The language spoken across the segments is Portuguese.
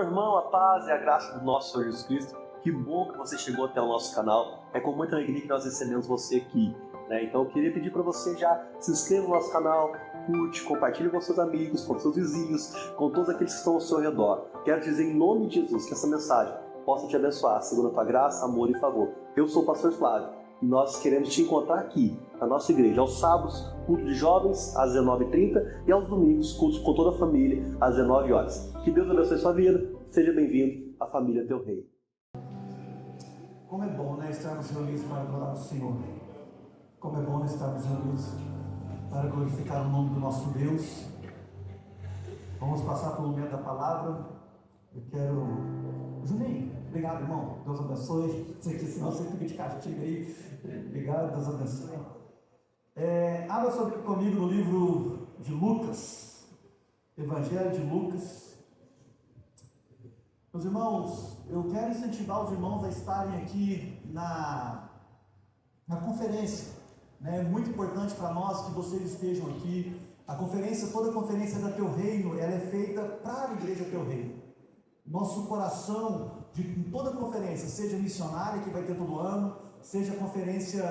Irmão, irmã, a paz e a graça do nosso Senhor Jesus Cristo. Que bom que você chegou até o nosso canal. É com muita alegria que nós recebemos você aqui, né? Então eu queria pedir para você já se inscreva no nosso canal, curte, compartilhe com seus amigos, com seus vizinhos, com todos aqueles que estão ao seu redor. Quero dizer em nome de Jesus que essa mensagem possa te abençoar, segundo a tua graça, amor e favor. Eu sou o pastor Flávio e nós queremos te encontrar aqui, na nossa igreja, aos sábados, culto de jovens, às 19h30 e aos domingos, cultos com toda a família, às 19 horas. Que Deus abençoe sua vida, seja bem-vindo à família Teu Rei. Como é bom, né, estarmos reunidos para adorar o Senhor. Como é bom estarmos reunidos para glorificar o nome do nosso Deus. Vamos passar pelo momento da palavra. Eu quero... Juninho, obrigado, irmão. Deus abençoe. Sei que senão você fica de castigo aí. Obrigado, Deus abençoe. Abra comigo no livro de Lucas. Evangelho de Lucas. Meus irmãos, eu quero incentivar os irmãos a estarem aqui na conferência. É muito importante para nós que vocês estejam aqui. A conferência, toda a conferência da Teu Reino, ela é feita para a Igreja Teu Reino. Nosso coração, de toda a conferência, seja missionária, que vai ter todo ano, seja a conferência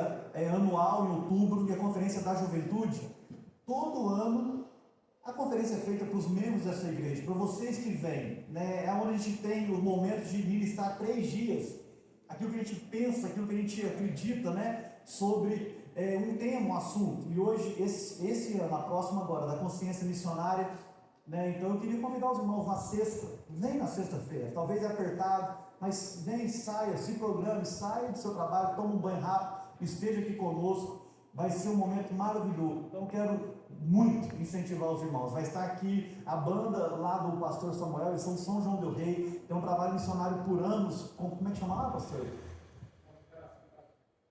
anual em outubro, e a conferência da juventude, todo ano a conferência é feita para os membros dessa igreja, para vocês que vêm, né? É onde a gente tem os momentos de ministrar 3 dias, aquilo que a gente pensa, aquilo que a gente acredita, né? Sobre um tema, um assunto. E hoje, esse ano, a próxima agora, da consciência missionária, né? Então eu queria convidar os irmãos na sexta, vem na sexta-feira, talvez é apertado, mas vem, saia, se programe, saia do seu trabalho, toma um banho rápido, esteja aqui conosco, vai ser um momento maravilhoso. Então quero muito incentivar os irmãos. Vai estar aqui a banda lá do pastor Samuel, eles são de São João del Rei, tem um trabalho missionário por anos, como é que chama lá, pastor?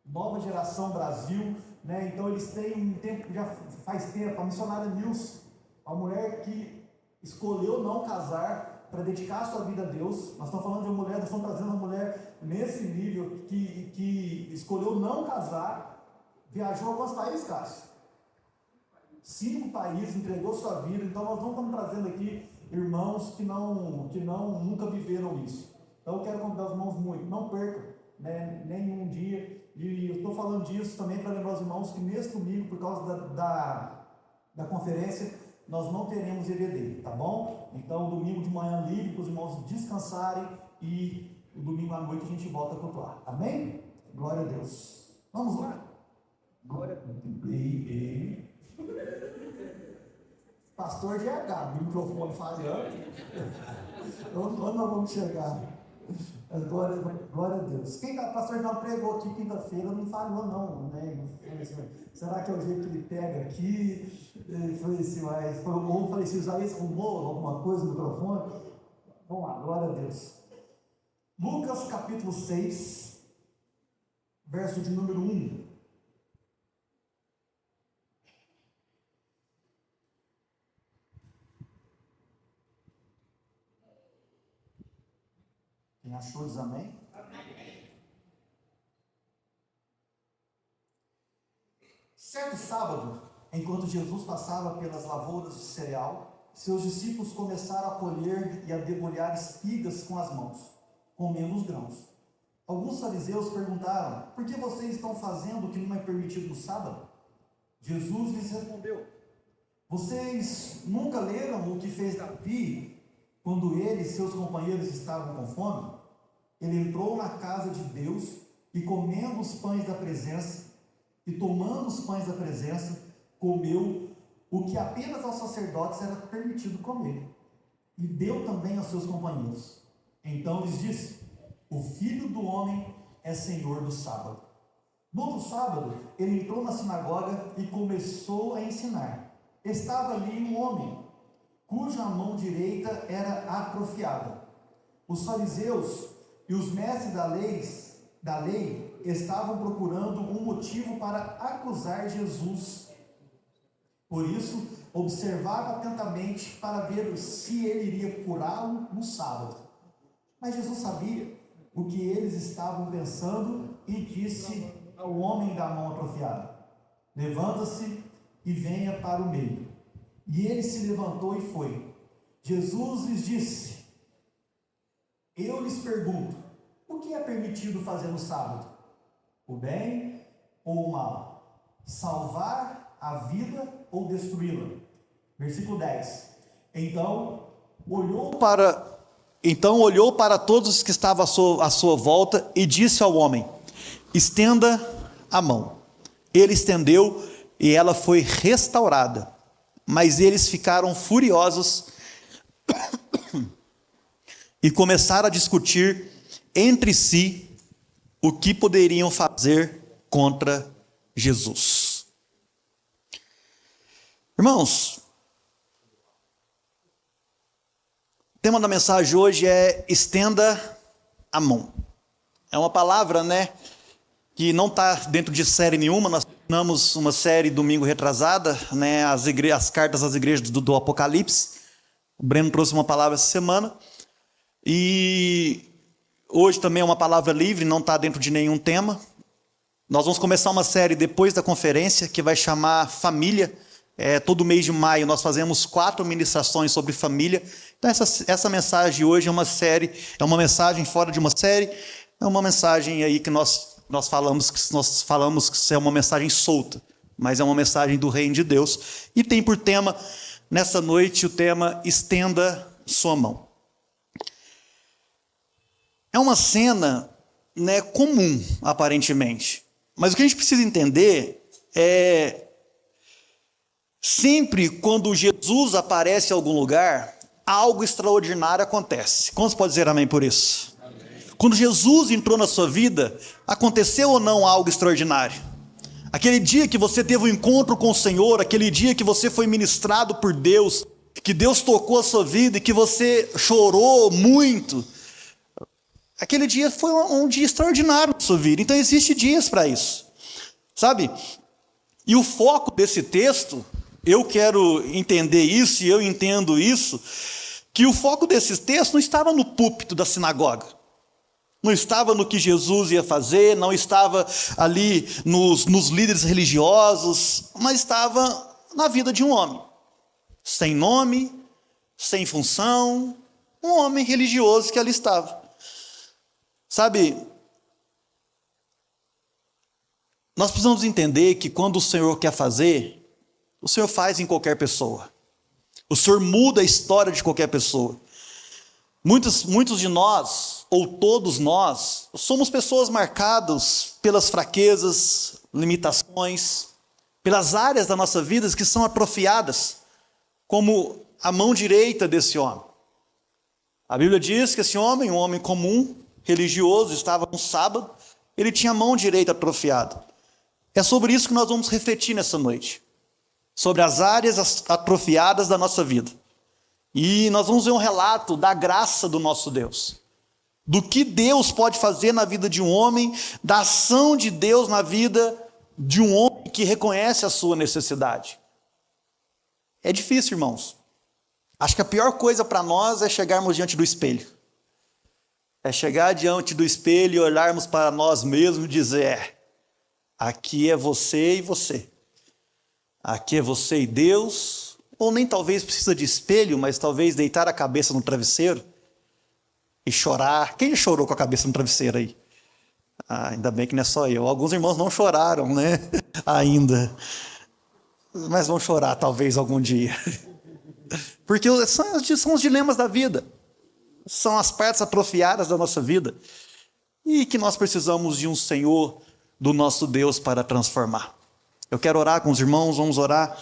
Nova Geração Brasil, né? Então eles têm um tempo, já faz tempo, a missionária Nilce, a mulher que escolheu não casar para dedicar a sua vida a Deus. Nós estamos falando de uma mulher, nós estamos trazendo uma mulher nesse nível que escolheu não casar, viajou a alguns países, Cássio. 5 países, entregou sua vida. Então nós não estamos trazendo aqui irmãos que nunca viveram isso. Então eu quero convidar os irmãos muito, não percam, né, nenhum dia. E eu estou falando disso também para lembrar os irmãos que nesse domingo, por causa da conferência, nós não teremos EBD, tá bom? Então domingo de manhã livre para os irmãos descansarem e o domingo à noite a gente volta a cultuar. Amém? Glória a Deus. Vamos lá. Glória a Deus. Pastor GH, o microfone falhando. Onde nós vamos chegar? Glória a Deus. Pastor não pregou aqui quinta-feira, não falhou não, né? Será que é o jeito que ele pega aqui? Falei assim, falei assim, usar esse rumor, alguma coisa no microfone? Vamos lá, glória a Deus. Lucas capítulo 6, verso de número 1. Quem achou diz amém? Amém. Certo sábado, enquanto Jesus passava pelas lavouras de cereal, seus discípulos começaram a colher e a debulhar espigas com as mãos, comendo os grãos. Alguns fariseus perguntaram: por que vocês estão fazendo o que não é permitido no sábado? Jesus lhes respondeu: vocês nunca leram o que fez Davi quando ele e seus companheiros estavam com fome? Ele entrou na casa de Deus e, comendo os pães da presença, e tomando os pães da presença, comeu o que apenas aos sacerdotes era permitido comer, e deu também aos seus companheiros. Então lhes disse: o Filho do Homem é Senhor do sábado. No outro sábado, ele entrou na sinagoga e começou a ensinar. Estava ali um homem, cuja mão direita era atrofiada. Os fariseus e os mestres da lei estavam procurando um motivo para acusar Jesus. Por isso, observava atentamente para ver se ele iria curá-lo no sábado. Mas Jesus sabia o que eles estavam pensando e disse ao homem da mão atrofiada: levanta-se e venha para o meio. E ele se levantou e foi. Jesus lhes disse: Eu lhes pergunto, o que é permitido fazer no sábado? O bem ou o mal? Salvar a vida ou destruí-la? Versículo 10. Então olhou para todos os que estavam à sua volta e disse ao homem: estenda a mão. Ele estendeu e ela foi restaurada. Mas eles ficaram furiosos e começaram a discutir entre si o que poderiam fazer contra Jesus. Irmãos, o tema da mensagem hoje é estenda a mão. É uma palavra, que não está dentro de série nenhuma. Nós terminamos uma série domingo retrasada, as cartas às igrejas do Apocalipse. O Breno trouxe uma palavra essa semana. E hoje também é uma palavra livre, não está dentro de nenhum tema. Nós vamos começar uma série depois da conferência que vai chamar Família. Todo mês de maio nós fazemos 4 ministrações sobre família. Então essa mensagem hoje é uma série, é uma mensagem fora de uma série, é uma mensagem aí que nós falamos que é uma mensagem solta, mas é uma mensagem do reino de Deus. E tem por tema, nessa noite, o tema estenda sua mão. É uma cena comum, aparentemente. Mas o que a gente precisa entender é... sempre quando Jesus aparece em algum lugar, algo extraordinário acontece. Quantos podem dizer amém por isso? Amém. Quando Jesus entrou na sua vida, aconteceu ou não algo extraordinário? Aquele dia que você teve um encontro com o Senhor, aquele dia que você foi ministrado por Deus, que Deus tocou a sua vida e que você chorou muito, aquele dia foi um dia extraordinário na sua vida. Então existem dias para isso, sabe? E o foco desse texto, eu quero entender isso e eu entendo isso, que o foco desse texto não estava no púlpito da sinagoga, não estava no que Jesus ia fazer, não estava ali nos líderes religiosos, mas estava na vida de um homem, sem nome, sem função, um homem religioso que ali estava. Sabe, nós precisamos entender que quando o Senhor quer fazer, o Senhor faz em qualquer pessoa. O Senhor muda a história de qualquer pessoa. Muitos de nós, ou todos nós, somos pessoas marcadas pelas fraquezas, limitações, pelas áreas da nossa vida que são atrofiadas, como a mão direita desse homem. A Bíblia diz que esse homem, um homem comum, religioso, estava no sábado, ele tinha a mão direita atrofiada. É sobre isso que nós vamos refletir nessa noite. Sobre as áreas atrofiadas da nossa vida. E nós vamos ver um relato da graça do nosso Deus. Do que Deus pode fazer na vida de um homem, da ação de Deus na vida de um homem que reconhece a sua necessidade. É difícil, irmãos. Acho que a pior coisa para nós é chegarmos diante do espelho. É chegar diante do espelho e olharmos para nós mesmos e dizer: aqui é você e você. Aqui é você e Deus. Ou nem talvez precisa de espelho, mas talvez deitar a cabeça no travesseiro e chorar. Quem chorou com a cabeça no travesseiro aí? Ainda bem que não é só eu. Alguns irmãos não choraram, ainda. Mas vão chorar talvez algum dia. Porque são os dilemas da vida. São as partes atrofiadas da nossa vida. E que nós precisamos de um Senhor, do nosso Deus, para transformar. Eu quero orar com os irmãos, vamos orar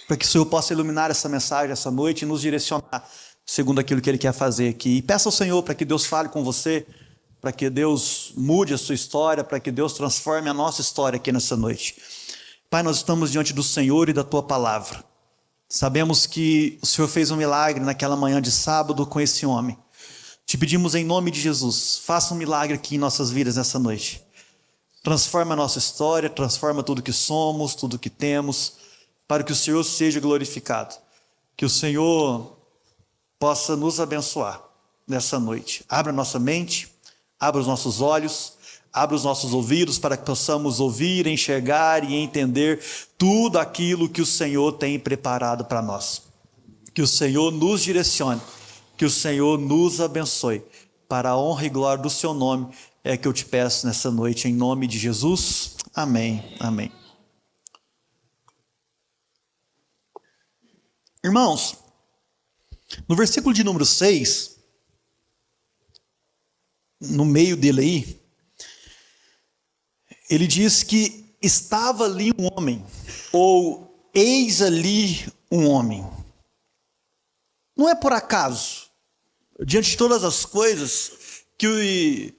para que o Senhor possa iluminar essa mensagem essa noite e nos direcionar segundo aquilo que Ele quer fazer aqui. E peça ao Senhor para que Deus fale com você, para que Deus mude a sua história, para que Deus transforme a nossa história aqui nessa noite. Pai, nós estamos diante do Senhor e da Tua palavra. Sabemos que o Senhor fez um milagre naquela manhã de sábado com esse homem. Te pedimos em nome de Jesus, faça um milagre aqui em nossas vidas nessa noite. Transforma a nossa história, transforma tudo que somos, tudo que temos, para que o Senhor seja glorificado. Que o Senhor possa nos abençoar nessa noite. Abra nossa mente, abra os nossos olhos, abra os nossos ouvidos para que possamos ouvir, enxergar e entender tudo aquilo que o Senhor tem preparado para nós. Que o Senhor nos direcione, Que o Senhor nos abençoe. Para a honra e glória do seu nome, é que eu te peço nessa noite, em nome de Jesus. Amém, amém. Irmãos, no versículo de número 6, no meio dele aí, ele diz que estava ali um homem, ou eis ali um homem. Não é por acaso, diante de todas as coisas, que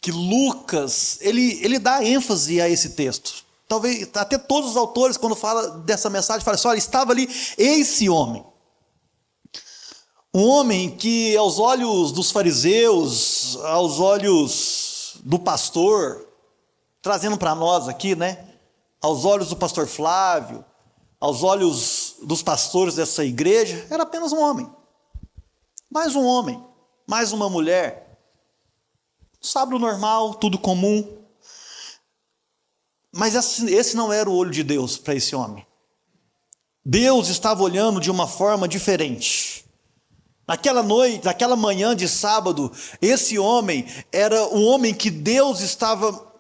Lucas, ele dá ênfase a esse texto. Talvez até todos os autores, quando falam dessa mensagem, falam assim: olha, estava ali esse homem. Um homem que aos olhos dos fariseus, aos olhos do pastor, trazendo para nós aqui, né? Aos olhos do pastor Flávio, aos olhos dos pastores dessa igreja, era apenas um homem. Mais um homem, mais uma mulher. Sábado normal, tudo comum. Mas esse não era o olho de Deus para esse homem. Deus estava olhando de uma forma diferente. Naquela noite, naquela manhã de sábado, esse homem era um homem que Deus estava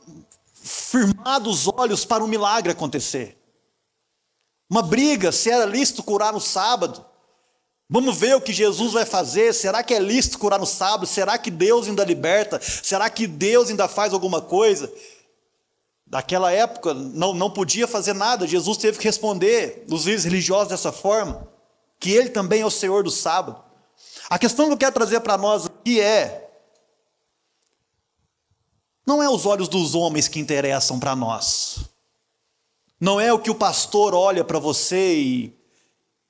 firmado os olhos para um milagre acontecer. Uma briga, se era lícito curar no sábado. Vamos ver o que Jesus vai fazer. Será que é lícito curar no sábado? Será que Deus ainda liberta? Será que Deus ainda faz alguma coisa? Naquela época não podia fazer nada. Jesus teve que responder os líderes religiosos dessa forma, que ele também é o Senhor do sábado. A questão que eu quero trazer para nós aqui não é os olhos dos homens que interessam para nós. Não é o que o pastor olha para você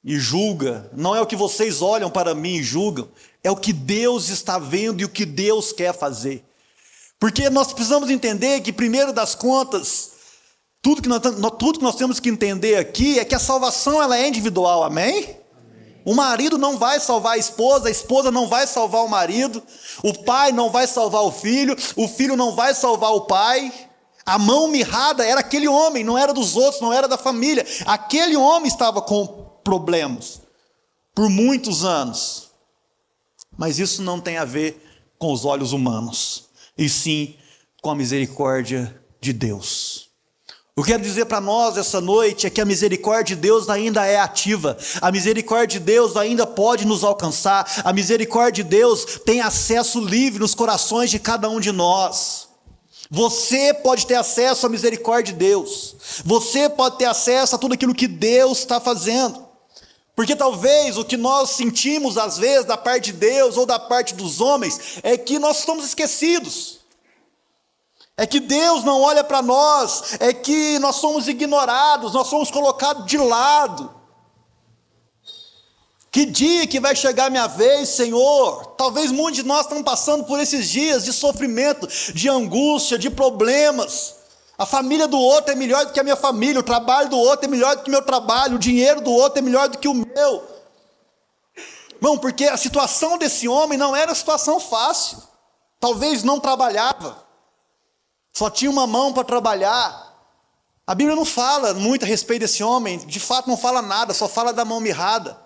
e julga. Não é o que vocês olham para mim e julgam. É o que Deus está vendo e o que Deus quer fazer. Porque nós precisamos entender que, primeiro das contas, tudo que nós temos que entender aqui é que a salvação ela é individual, amém? O marido não vai salvar a esposa não vai salvar o marido, o pai não vai salvar o filho não vai salvar o pai. A mão mirrada era aquele homem, não era dos outros, não era da família. Aquele homem estava com problemas por muitos anos. Mas isso não tem a ver com os olhos humanos, e sim com a misericórdia de Deus. Eu quero dizer para nós essa noite é que a misericórdia de Deus ainda é ativa. A misericórdia de Deus ainda pode nos alcançar. A misericórdia de Deus tem acesso livre nos corações de cada um de nós. Você pode ter acesso à misericórdia de Deus. Você pode ter acesso a tudo aquilo que Deus está fazendo. Porque talvez o que nós sentimos às vezes da parte de Deus ou da parte dos homens é que nós estamos esquecidos. É que Deus não olha para nós, é que nós somos ignorados, nós somos colocados de lado. Que dia que vai chegar a minha vez, Senhor? Talvez muitos de nós estão passando por esses dias de sofrimento, de angústia, de problemas. A família do outro é melhor do que a minha família, o trabalho do outro é melhor do que o meu trabalho, o dinheiro do outro é melhor do que o meu. Irmão, porque a situação desse homem não era situação fácil. Talvez não trabalhava. Só tinha uma mão para trabalhar. A Bíblia não fala muito a respeito desse homem, de fato não fala nada, só fala da mão mirrada.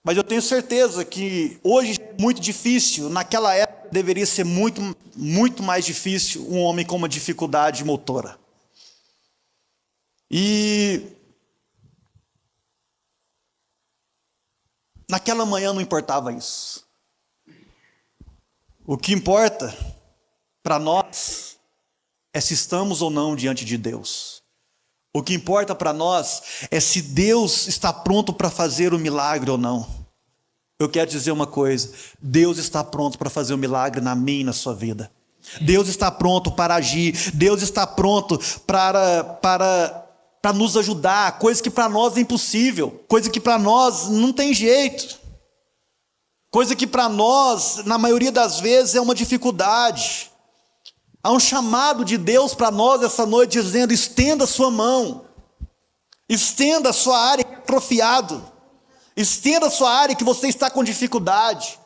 Mas eu tenho certeza que hoje é muito difícil, naquela época deveria ser muito, muito mais difícil um homem com uma dificuldade motora. E naquela manhã não importava isso. O que importa para nós é se estamos ou não diante de Deus. O que importa para nós é se Deus está pronto para fazer o milagre ou não. Eu quero dizer uma coisa: Deus está pronto para fazer o milagre na minha e na sua vida. Deus está pronto para agir. Deus está pronto para nos ajudar. Coisa que para nós é impossível. Coisa que para nós não tem jeito. Coisa que para nós, na maioria das vezes, é uma dificuldade. Há um chamado de Deus para nós essa noite dizendo: estenda a sua mão, estenda a sua área que é atrofiado, estenda a sua área que você está com dificuldade.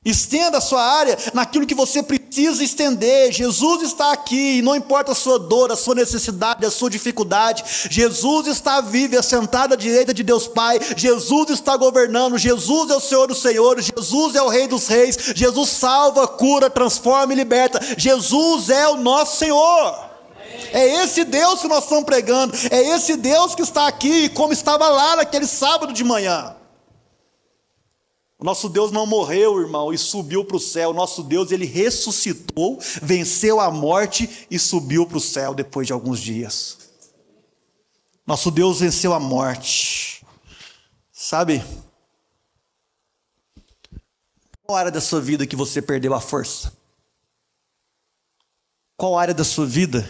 Estenda a sua área naquilo que você precisa estender. Jesus está aqui, e não importa a sua dor, a sua necessidade, a sua dificuldade. Jesus está vivo e assentado à direita de Deus Pai. Jesus está governando. Jesus é o Senhor dos senhores. Jesus é o Rei dos reis. Jesus salva, cura, transforma e liberta. Jesus é o nosso Senhor. É esse Deus que nós estamos pregando. É esse Deus que está aqui, como estava lá naquele sábado de manhã. O nosso Deus não morreu, irmão, e subiu para o céu. O nosso Deus, ele ressuscitou, venceu a morte e subiu para o céu depois de alguns dias. Nosso Deus venceu a morte. Sabe? Qual área da sua vida que você perdeu a força? Qual área da sua vida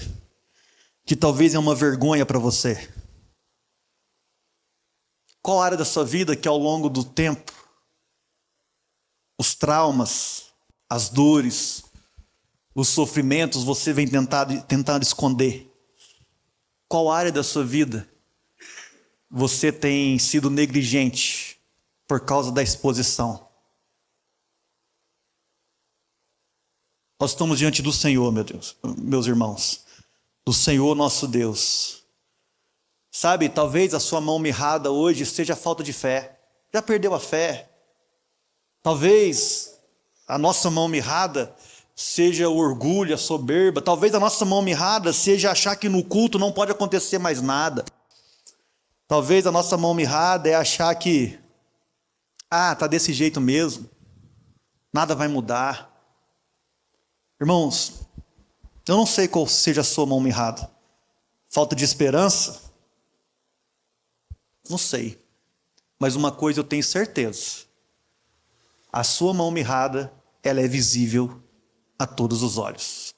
que talvez é uma vergonha para você? Qual área da sua vida que ao longo do tempo os traumas, as dores, os sofrimentos você vem tentando esconder? Qual área da sua vida você tem sido negligente por causa da exposição? Nós estamos diante do Senhor, meu Deus, meus irmãos, do Senhor nosso Deus. Sabe, talvez a sua mão mirrada hoje seja a falta de fé. Já perdeu a fé. Talvez a nossa mão mirrada seja o orgulho, a soberba. Talvez a nossa mão mirrada seja achar que no culto não pode acontecer mais nada. Talvez a nossa mão mirrada é achar que, tá desse jeito mesmo, nada vai mudar. Irmãos, eu não sei qual seja a sua mão mirrada. Falta de esperança? Não sei. Mas uma coisa eu tenho certeza. A sua mão mirrada, ela é visível a todos os olhos.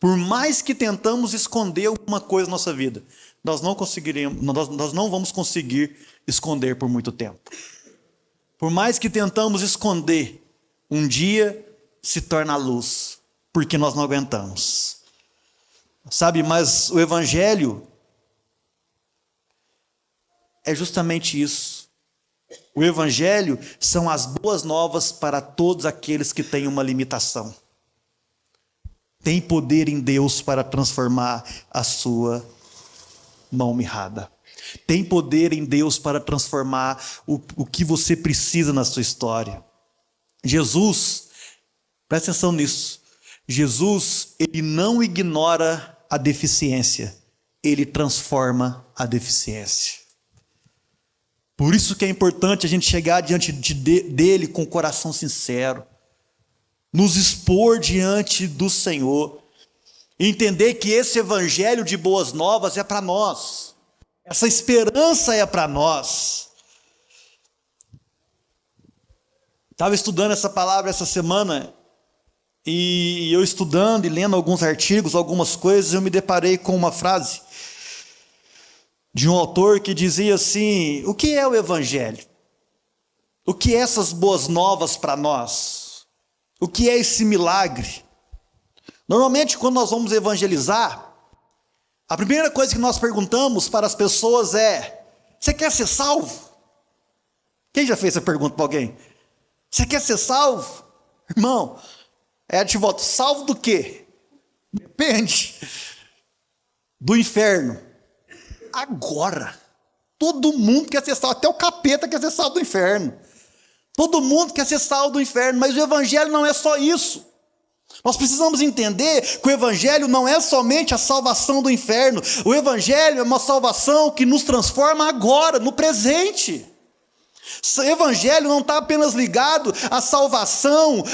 Por mais que tentamos esconder alguma coisa na nossa vida, nós não vamos conseguir esconder por muito tempo. Por mais que tentamos esconder, um dia se torna luz, porque nós não aguentamos. Sabe, mas o Evangelho é justamente isso. O Evangelho são as boas novas para todos aqueles que têm uma limitação. Tem poder em Deus para transformar a sua mão mirrada. Tem poder em Deus para transformar o que você precisa na sua história. Jesus, presta atenção nisso. Jesus, ele não ignora a deficiência. Ele transforma a deficiência. Por isso que é importante a gente chegar diante dele com o coração sincero, nos expor diante do Senhor, entender que esse evangelho de boas novas é para nós, essa esperança é para nós. Estava estudando essa palavra essa semana, e eu estudando e lendo alguns artigos, algumas coisas, eu me deparei com uma frase de um autor que dizia assim: o que é o Evangelho? O que é essas boas novas para nós? O que é esse milagre? Normalmente, quando nós vamos evangelizar, a primeira coisa que nós perguntamos para as pessoas é: você quer ser salvo? Quem já fez essa pergunta para alguém? Você quer ser salvo? Irmão, de volta, salvo do quê? Depende. Do inferno. Agora, todo mundo quer ser salvo, até o capeta quer ser salvo do inferno. Todo mundo quer ser salvo do inferno, mas o Evangelho não é só isso. Nós precisamos entender que o Evangelho não é somente a salvação do inferno. O Evangelho é uma salvação que nos transforma agora, no presente. O Evangelho não está apenas ligado à salvação,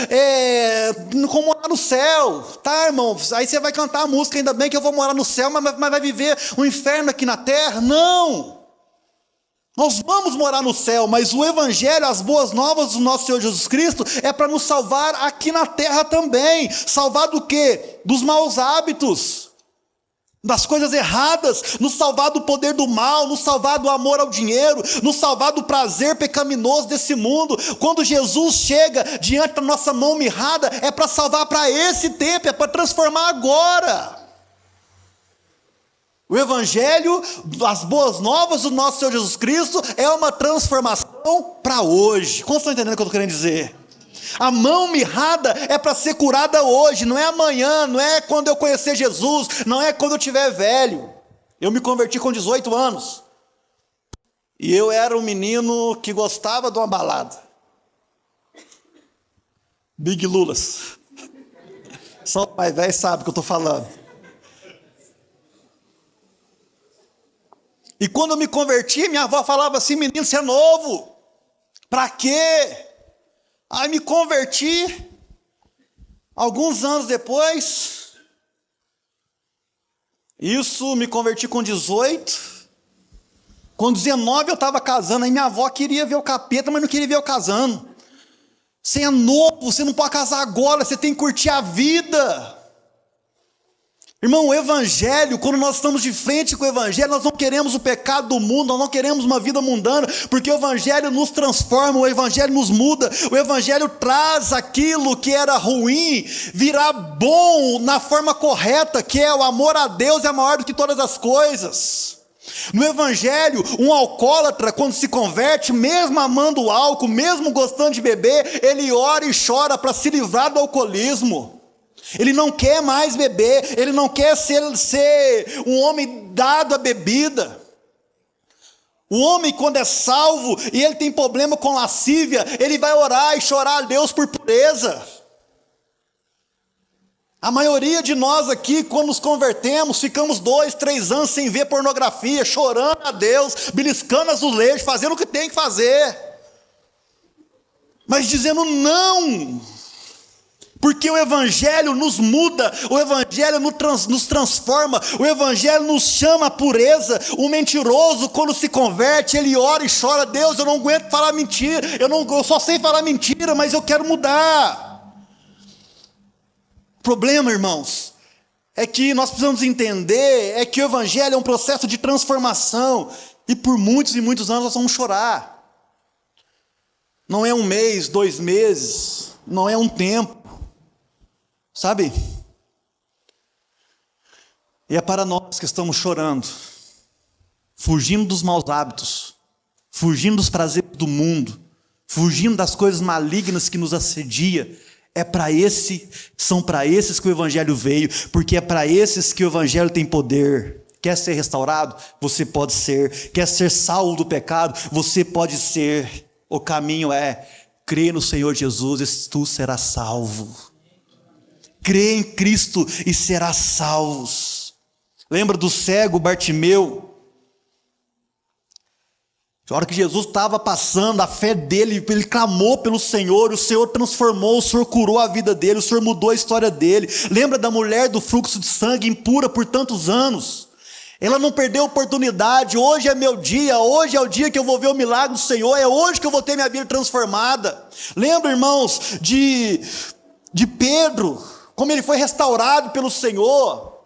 como morar no céu, tá, irmão? Aí você vai cantar a música, ainda bem que eu vou morar no céu, mas vai viver um inferno aqui na terra? Não! Nós vamos morar no céu, mas o Evangelho, as boas novas do nosso Senhor Jesus Cristo, é para nos salvar aqui na terra também. Salvar do quê? Dos maus hábitos, das coisas erradas, nos salvar do poder do mal, nos salvar do amor ao dinheiro, nos salvar do prazer pecaminoso desse mundo. Quando Jesus chega diante da nossa mão mirrada, é para salvar para esse tempo, é para transformar agora. O Evangelho, as boas novas do nosso Senhor Jesus Cristo, é uma transformação para hoje. Como estão entendendo o que eu estou querendo dizer? A mão mirrada é para ser curada hoje, não é amanhã, não é quando eu conhecer Jesus, não é quando eu estiver velho. Eu me converti com 18 anos. E eu era um menino que gostava de uma balada. Big Lulas. Só o mais velho sabe o que eu estou falando. E quando eu me converti, minha avó falava assim: menino, você é novo. Para quê? Aí me converti. Alguns anos depois. Isso, me converti com 18. Com 19 eu estava casando. Aí minha avó queria ver o capeta, mas não queria ver eu casando. Você é novo, você não pode casar agora, você tem que curtir a vida. Irmão, o evangelho, quando nós estamos de frente com o evangelho, nós não queremos o pecado do mundo, nós não queremos uma vida mundana, porque o evangelho nos transforma, o evangelho nos muda, o evangelho traz aquilo que era ruim, virar bom na forma correta, que é o amor a Deus é maior do que todas as coisas. No evangelho, um alcoólatra, quando se converte, mesmo amando álcool, mesmo gostando de beber, ele ora e chora para se livrar do alcoolismo. Ele não quer mais beber, ele não quer ser um homem dado à bebida. O homem, quando é salvo e ele tem problema com lascívia, ele vai orar e chorar a Deus por pureza. A maioria de nós aqui, quando nos convertemos, ficamos 2, 3 anos sem ver pornografia, chorando a Deus, beliscando azulejos, fazendo o que tem que fazer, mas dizendo não. Porque o evangelho nos muda, o evangelho nos transforma, o evangelho nos chama à pureza. O mentiroso, quando se converte, ele ora e chora: Deus, eu não aguento falar mentira, eu só sei falar mentira, mas eu quero mudar. O problema, irmãos, é que nós precisamos entender que o evangelho é um processo de transformação, e por muitos e muitos anos nós vamos chorar. Não é 1 mês, 2 meses, não é um tempo. Sabe? E é para nós que estamos chorando, fugindo dos maus hábitos, fugindo dos prazeres do mundo, fugindo das coisas malignas que nos assedia. São para esses que o evangelho veio, porque é para esses que o evangelho tem poder. Quer ser restaurado? Você pode ser. Quer ser salvo do pecado? Você pode ser. O caminho é: crê no Senhor Jesus e tu serás salvo. Crê em Cristo e serás salvos. Lembra do cego Bartimeu? Na hora que Jesus estava passando, a fé dele, ele clamou pelo Senhor, o Senhor transformou, o Senhor curou a vida dele, o Senhor mudou a história dele. Lembra da mulher do fluxo de sangue, impura por tantos anos? Ela não perdeu a oportunidade. Hoje é meu dia, hoje é o dia que eu vou ver o milagre do Senhor, é hoje que eu vou ter minha vida transformada. Lembra, irmãos, de Pedro, como ele foi restaurado pelo Senhor?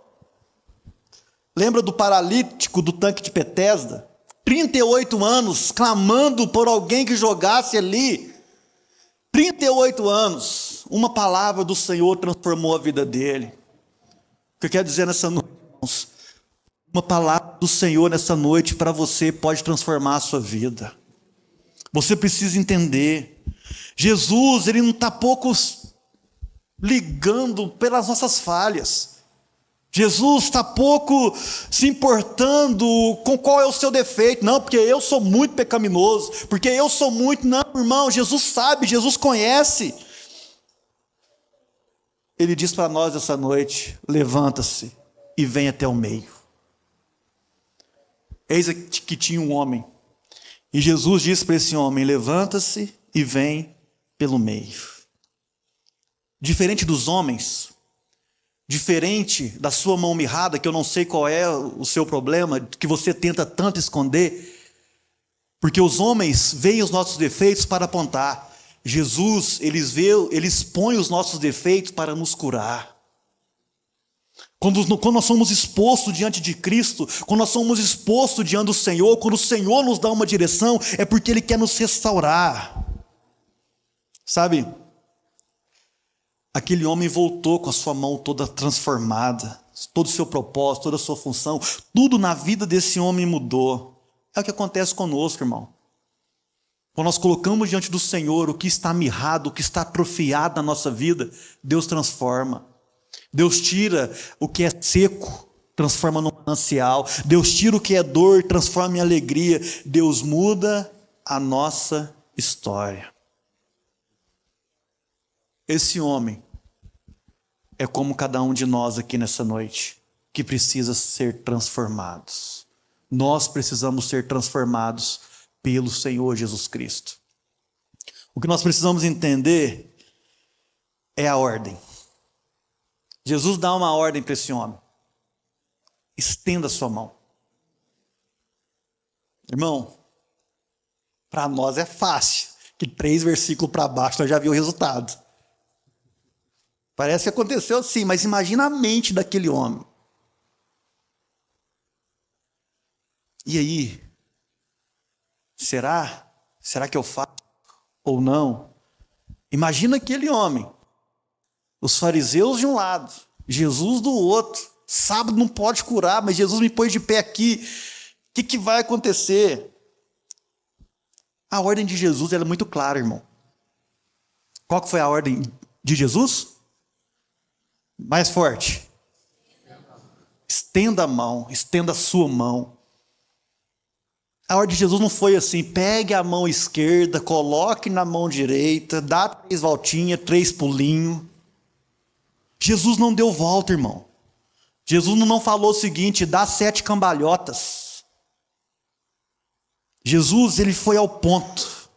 Lembra do paralítico do tanque de Betesda? 38 anos clamando por alguém que jogasse ali. 38 anos. Uma palavra do Senhor transformou a vida dele. O que eu quero dizer nessa noite, irmãos? Uma palavra do Senhor nessa noite para você pode transformar a sua vida. Você precisa entender. Jesus, ele não está pouco ligando pelas nossas falhas. Jesus está pouco se importando com qual é o seu defeito. Não, porque eu sou muito pecaminoso, porque eu sou muito... Não, irmão, Jesus sabe, Jesus conhece. Ele diz para nós essa noite: levanta-se e vem até o meio. Eis que tinha um homem, e Jesus disse para esse homem: levanta-se e vem pelo meio. Diferente dos homens, diferente da sua mão mirrada, que eu não sei qual é o seu problema, que você tenta tanto esconder, porque os homens veem os nossos defeitos para apontar. Jesus, ele expõe os nossos defeitos para nos curar. Quando nós somos expostos diante de Cristo, quando nós somos expostos diante do Senhor, quando o Senhor nos dá uma direção, é porque Ele quer nos restaurar. Sabe? Aquele homem voltou com a sua mão toda transformada, todo o seu propósito, toda a sua função, tudo na vida desse homem mudou. É o que acontece conosco, irmão. Quando nós colocamos diante do Senhor o que está mirrado, o que está atrofiado na nossa vida, Deus transforma. Deus tira o que é seco, transforma num manancial. Deus tira o que é dor, transforma em alegria. Deus muda a nossa história. Esse homem é como cada um de nós aqui nessa noite, que precisa ser transformados. Nós precisamos ser transformados pelo Senhor Jesus Cristo. O que nós precisamos entender é a ordem. Jesus dá uma ordem para esse homem. Estenda a sua mão. Irmão, para nós é fácil, que 3 versículos para baixo nós já vimos o resultado. Parece que aconteceu assim, mas imagina a mente daquele homem. E aí? Será? Será que eu faço ou não? Imagina aquele homem. Os fariseus de um lado, Jesus do outro. Sábado não pode curar, mas Jesus me pôs de pé aqui. O que vai acontecer? A ordem de Jesus era muito clara, irmão. Qual que foi a ordem de Jesus? Mais forte. Estenda a mão, estenda a sua mão. A ordem de Jesus não foi assim, pegue a mão esquerda, coloque na mão direita, dá 3 voltinhas, 3 pulinhos. Jesus não deu volta, irmão. Jesus não falou o seguinte, dá 7 cambalhotas. Jesus, ele foi ao ponto.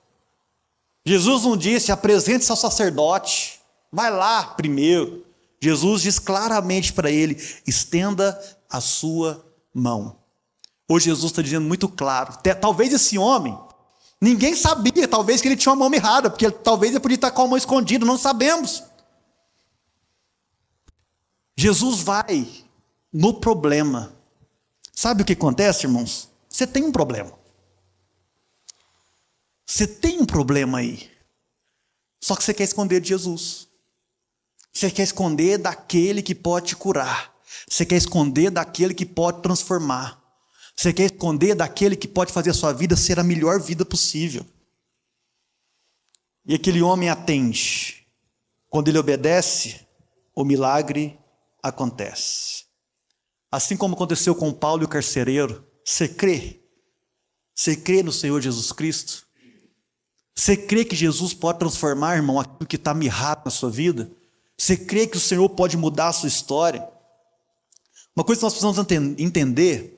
Jesus não disse, apresente-se ao sacerdote, vai lá primeiro. Jesus diz claramente para ele, estenda a sua mão. Hoje Jesus está dizendo muito claro, talvez esse homem, ninguém sabia, talvez que ele tinha uma mão mirrada, porque talvez ele podia estar com a mão escondida, não sabemos. Jesus vai no problema. Sabe o que acontece, irmãos? Você tem um problema. Você tem um problema aí. Só que você quer esconder de Jesus. Você quer esconder daquele que pode te curar. Você quer esconder daquele que pode transformar. Você quer esconder daquele que pode fazer a sua vida ser a melhor vida possível. E aquele homem atende. Quando ele obedece, o milagre acontece. Assim como aconteceu com Paulo e o carcereiro, você crê? Você crê no Senhor Jesus Cristo? Você crê que Jesus pode transformar, irmão, aquilo que está mirrado na sua vida? Você crê que o Senhor pode mudar a sua história? Uma coisa que nós precisamos entender,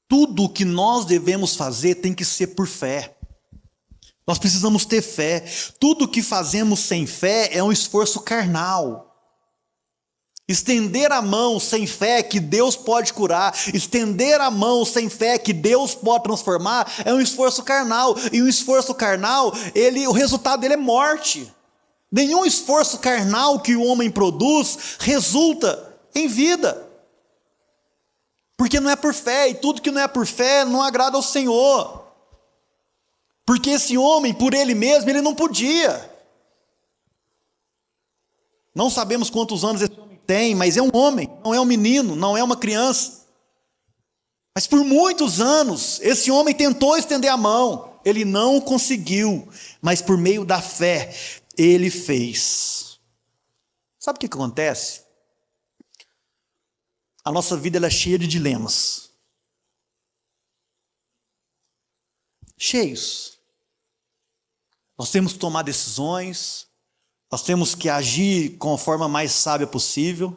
tudo o que nós devemos fazer tem que ser por fé. Nós precisamos ter fé. Tudo o que fazemos sem fé é um esforço carnal. Estender a mão sem fé que Deus pode curar, estender a mão sem fé que Deus pode transformar, é um esforço carnal. E o esforço carnal, o resultado dele é morte. Nenhum esforço carnal que o homem produz resulta em vida. Porque não é por fé, e tudo que não é por fé não agrada ao Senhor. Porque esse homem, por ele mesmo, ele não podia. Não sabemos quantos anos esse homem tem, mas é um homem, não é um menino, não é uma criança. Mas por muitos anos, esse homem tentou estender a mão, ele não conseguiu, mas por meio da fé, ele fez. Sabe o que acontece? A nossa vida ela é cheia de dilemas. Cheios. Nós temos que tomar decisões, nós temos que agir com a forma mais sábia possível,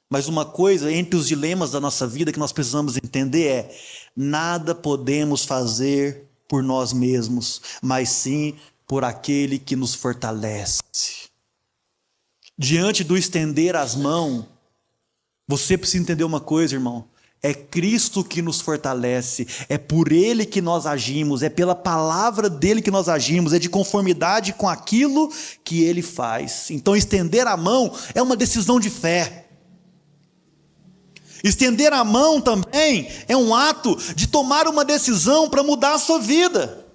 mas uma coisa entre os dilemas da nossa vida que nós precisamos entender é: nada podemos fazer por nós mesmos, mas sim por aquele que nos fortalece. Diante do estender as mãos, você precisa entender uma coisa, irmão. É Cristo que nos fortalece, é por Ele que nós agimos, é pela palavra dEle que nós agimos, é de conformidade com aquilo que Ele faz. Então estender a mão é uma decisão de fé. Estender a mão também é um ato de tomar uma decisão para mudar a sua vida.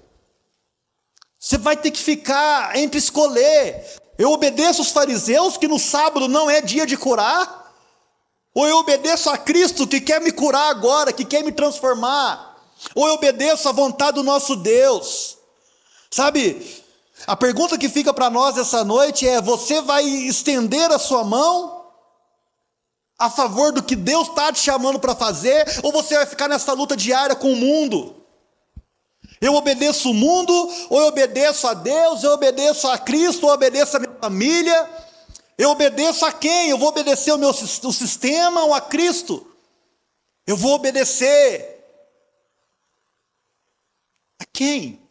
Você vai ter que ficar entre escolher. Eu obedeço os fariseus que no sábado não é dia de curar, Ou eu obedeço a Cristo que quer me curar agora, que quer me transformar. Ou eu obedeço à vontade do nosso Deus. Sabe, a pergunta que fica para nós essa noite é: você vai estender a sua mão a favor do que Deus está te chamando para fazer? Ou você vai ficar nessa luta diária com o mundo? Eu obedeço o mundo, ou eu obedeço a Deus, eu obedeço a Cristo, ou eu obedeço a minha família? Eu obedeço a quem? Eu vou obedecer o sistema ou a Cristo? Eu vou obedecer a quem?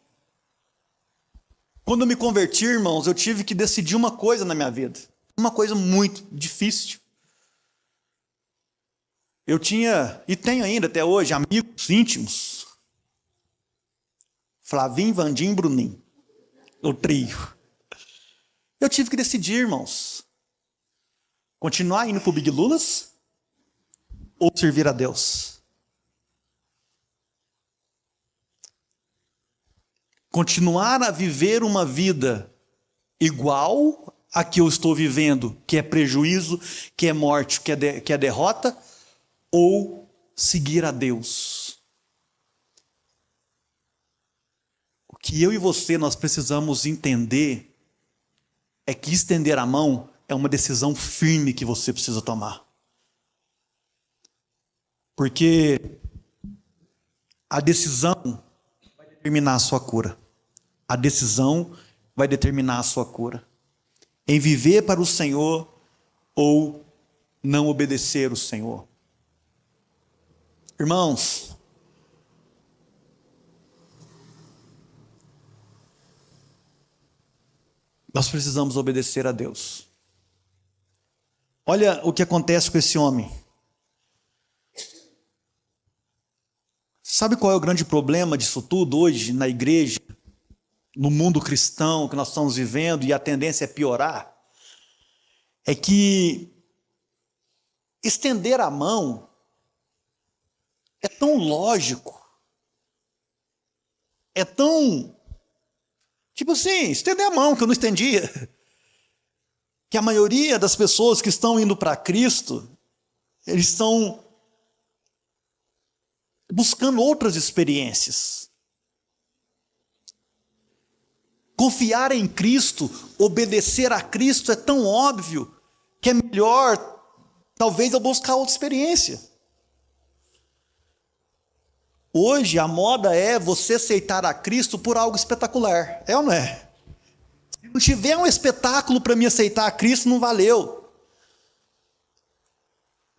Quando eu me converti, irmãos, eu tive que decidir uma coisa na minha vida. Uma coisa muito difícil. Eu tinha, e tenho ainda até hoje, amigos íntimos. Flavinho, Vandinho e Bruninho. O trio. Eu tive que decidir, irmãos. Continuar indo para o Big Lulas ou servir a Deus? Continuar a viver uma vida igual a que eu estou vivendo, que é prejuízo, que é morte, que é derrota, ou seguir a Deus? O que eu e você nós precisamos entender é que estender a mão é uma decisão firme que você precisa tomar. Porque a decisão vai determinar a sua cura. A decisão vai determinar a sua cura. Em viver para o Senhor ou não obedecer o Senhor. Irmãos, nós precisamos obedecer a Deus. Olha o que acontece com esse homem. Sabe qual é o grande problema disso tudo hoje na igreja, no mundo cristão que nós estamos vivendo, e a tendência é piorar? É que estender a mão é tão lógico, é tão, tipo assim, estender a mão que eu não estendia, que a maioria das pessoas que estão indo para Cristo, eles estão buscando outras experiências. Confiar em Cristo, obedecer a Cristo é tão óbvio que é melhor, talvez, eu buscar outra experiência. Hoje a moda é você aceitar a Cristo por algo espetacular, é ou não é? Se não tiver um espetáculo para me aceitar a Cristo, não valeu.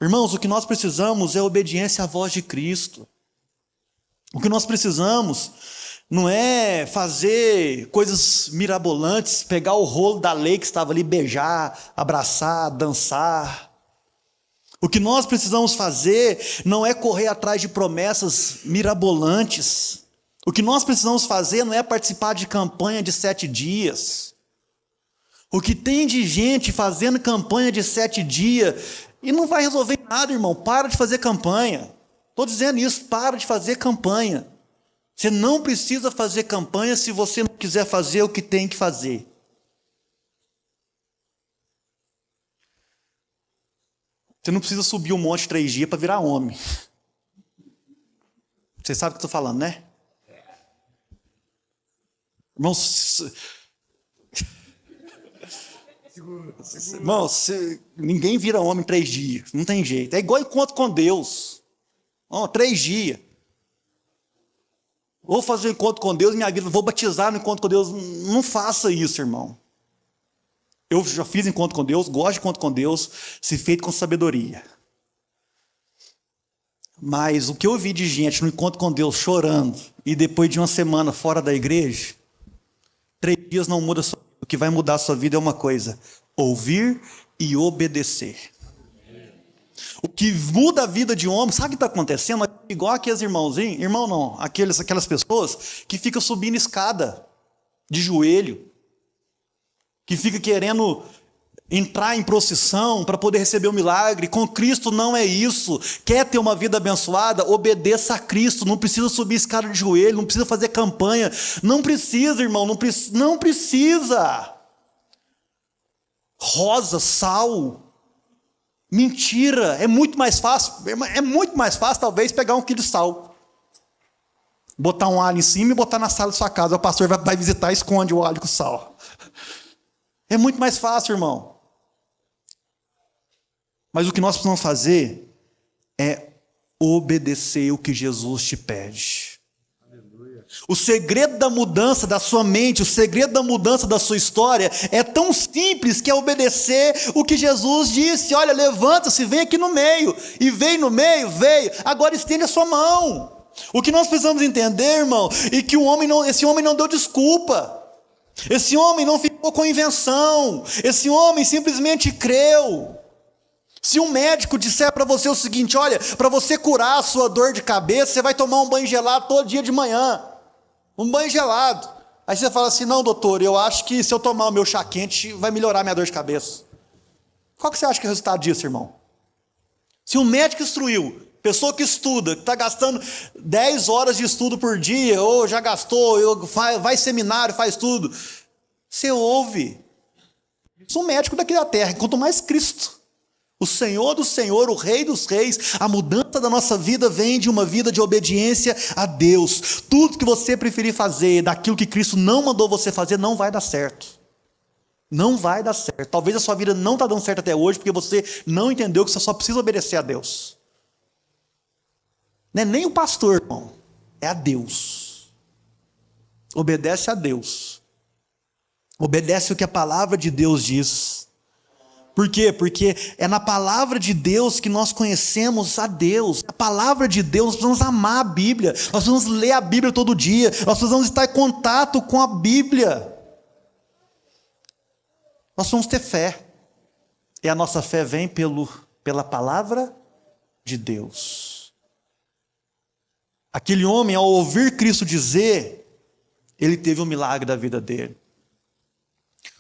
Irmãos, o que nós precisamos é obediência à voz de Cristo. O que nós precisamos não é fazer coisas mirabolantes, pegar o rolo da lei que estava ali, beijar, abraçar, dançar. O que nós precisamos fazer não é correr atrás de promessas mirabolantes. O que nós precisamos fazer não é participar de campanha de 7 dias. O que tem de gente fazendo campanha de 7 dias e não vai resolver nada, irmão. Para de fazer campanha. Estou dizendo isso, para de fazer campanha. Você não precisa fazer campanha se você não quiser fazer o que tem que fazer. Você não precisa subir um monte 3 dias para virar homem. Você sabe o que eu estou falando, né? Irmãos, ninguém vira homem 3 dias. Não tem jeito. É igual encontro com Deus. 3 dias. Vou fazer um encontro com Deus, minha vida, vou batizar no encontro com Deus. Não faça isso, irmão. Eu já fiz encontro com Deus, gosto de encontro com Deus, se feito com sabedoria. Mas o que eu vi de gente no encontro com Deus chorando, e depois de uma semana fora da igreja, 3 dias não muda a sua vida. O que vai mudar a sua vida é uma coisa: ouvir e obedecer. O que muda a vida de um homem, sabe o que está acontecendo? É igual aqueles irmãozinhos, irmão não, aquelas pessoas que ficam subindo escada de joelho, que fica querendo entrar em procissão para poder receber o milagre. Com Cristo não é isso. Quer ter uma vida abençoada? Obedeça a Cristo. Não precisa subir escada de joelho, não precisa fazer campanha. Não precisa, irmão, não precisa. Rosa, sal, Mentira, é muito mais fácil talvez pegar 1 quilo de sal, botar um alho em cima e botar na sala da sua casa, o pastor vai visitar e esconde o alho com sal. É muito mais fácil, irmão. Mas o que nós precisamos fazer é obedecer o que Jesus te pede. O segredo da mudança da sua mente, o segredo da mudança da sua história é tão simples que é obedecer o que Jesus disse. Olha, levanta-se, vem aqui no meio. E veio no meio, veio. Agora estende a sua mão. O que nós precisamos entender, irmão, é que esse homem não deu desculpa. Esse homem não ficou com invenção. Esse homem simplesmente creu. Se um médico disser para você o seguinte: olha, para você curar a sua dor de cabeça, você vai tomar um banho gelado todo dia de manhã. Um banho gelado. Aí você fala assim: não, doutor, eu acho que se eu tomar o meu chá quente, vai melhorar a minha dor de cabeça. Qual que você acha que é o resultado disso, irmão? Se um médico instruiu, pessoa que estuda, que está gastando 10 horas de estudo por dia, ou já gastou, vai seminário, faz tudo, você ouve. Sou um médico daqui da terra, quanto mais Cristo. O Senhor do Senhor, o Rei dos Reis, a mudança da nossa vida vem de uma vida de obediência a Deus. Tudo que você preferir fazer daquilo que Cristo não mandou você fazer, não vai dar certo. Não vai dar certo. Talvez a sua vida não está dando certo até hoje, porque você não entendeu que você só precisa obedecer a Deus. Não é nem o pastor, irmão, é a Deus. Obedece a Deus. Obedece o que a palavra de Deus diz. Por quê? Porque é na palavra de Deus que nós conhecemos a Deus. A palavra de Deus, nós precisamos amar a Bíblia. Nós precisamos ler a Bíblia todo dia. Nós precisamos estar em contato com a Bíblia. Nós precisamos ter fé. E a nossa fé vem pela palavra de Deus. Aquele homem, ao ouvir Cristo dizer, ele teve um milagre da vida dele.